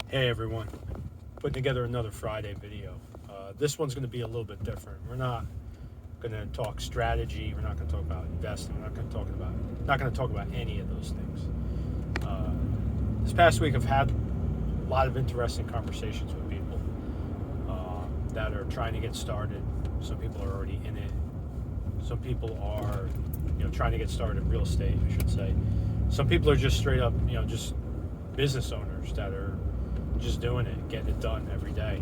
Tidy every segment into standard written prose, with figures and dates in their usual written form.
Hey everyone, putting together another Friday video. This one's going to be a little bit different. We're not going to talk strategy. We're not going to talk about investing. We're not going to talk about any of those things. This past week, I've had a lot of interesting conversations with people that are trying to get started. Some people are already in it. Some people are, trying to get started in real estate, I should say. Some people are just straight up, just business owners that are just doing it, getting it done every day.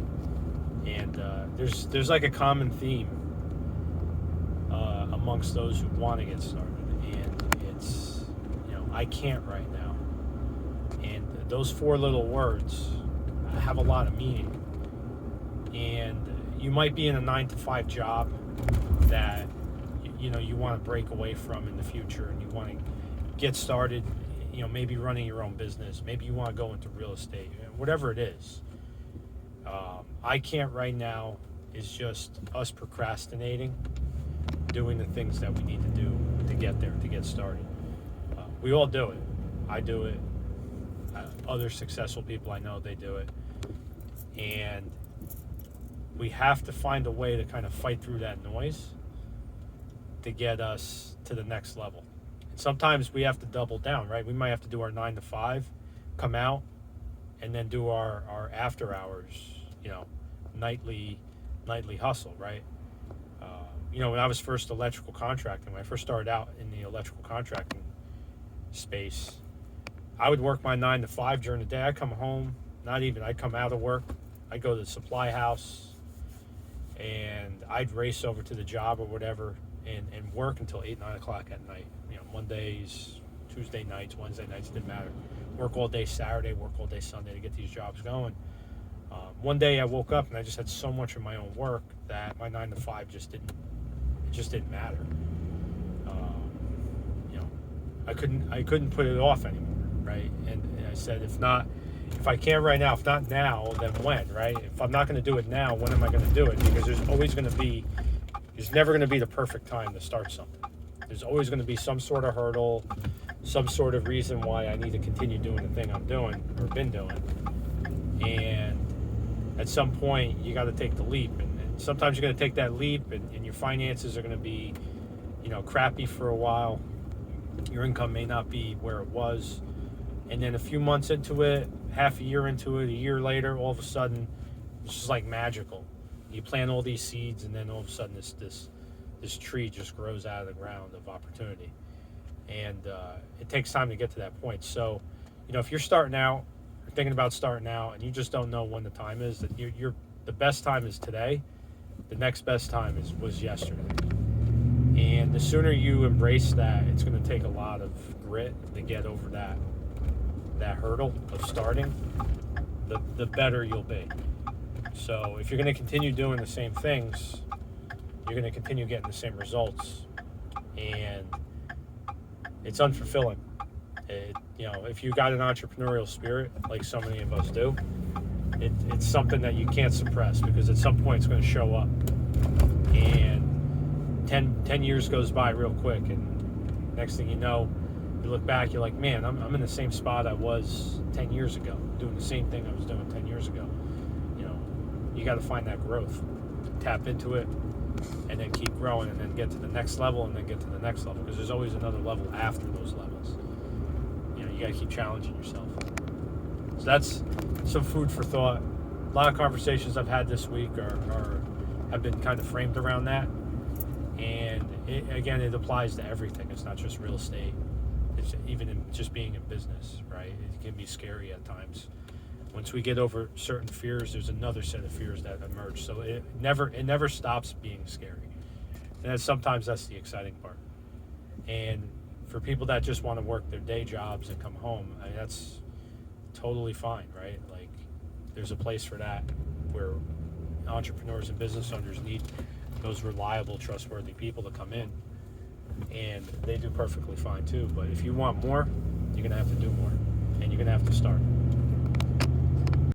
And there's like a common theme amongst those who want to get started, and it's I can't right now. And those four little words have a lot of meaning. And you might be in a 9-to-5 job that you want to break away from in the future, and you want to get started. Maybe running your own business. Maybe you want to go into real estate. Whatever it is. I can't right now is just us procrastinating, doing the things that we need to do to get there, to get started. We all do it. I do it. Other successful people I know, they do it. And we have to find a way to kind of fight through that noise to get us to the next level. And sometimes we have to double down, right? We might have to do our 9-to-5, come out, and then do our after hours, nightly hustle, right? When I was first electrical contracting, when I first started out in the electrical contracting space, I would work my 9-to-5 during the day. I'd come home, I'd come out of work, I'd go to the supply house, and I'd race over to the job or whatever and work until 8, 9 o'clock at night. Mondays, Tuesday nights, Wednesday nights, didn't matter. Work all day Saturday, work all day Sunday to get these jobs going. One day I woke up and I just had so much of my own work that my 9-to-5 just didn't matter. I couldn't put it off anymore, right? And I said, if I can't right now, if not now, then when, right? If I'm not going to do it now, when am I going to do it? Because there's never going to be the perfect time to start something. There's always going to be some sort of hurdle, some sort of reason why I need to continue doing the thing I'm doing or been doing. And at some point, you got to take the leap. And sometimes you're going to take that leap, and your finances are going to be, crappy for a while. Your income may not be where it was. And then a few months into it, half a year into it, a year later, all of a sudden, it's just like magical. You plant all these seeds, and then all of a sudden this tree just grows out of the ground of opportunity. And it takes time to get to that point. So, if you're starting out, or thinking about starting out, and you just don't know when the time is, that the best time is today. The next best time was yesterday. And the sooner you embrace that, it's going to take a lot of grit to get over that hurdle of starting. The better you'll be. So if you're going to continue doing the same things, you're going to continue getting the same results, and it's unfulfilling. If you got an entrepreneurial spirit, like so many of us do, it's something that you can't suppress, because at some point it's going to show up. And 10 years goes by real quick, and next thing you know, you look back, you're like, man, I'm in the same spot I was 10 years ago, doing the same thing I was doing 10 years ago. You got to find that growth, tap into it, and then keep growing, and then get to the next level, and then get to the next level, because there's always another level after those levels. You got to keep challenging yourself. So that's some food for thought. A lot of conversations I've had this week have been kind of framed around that. And it applies to everything. It's not just real estate. It's even in just being in business, right? It can be scary at times. Once we get over certain fears, there's another set of fears that emerge. So it never stops being scary. And sometimes that's the exciting part. And for people that just want to work their day jobs and come home, that's totally fine, right? Like, there's a place for that, where entrepreneurs and business owners need those reliable, trustworthy people to come in, and they do perfectly fine too. But if you want more, you're gonna have to do more, and you're gonna have to start.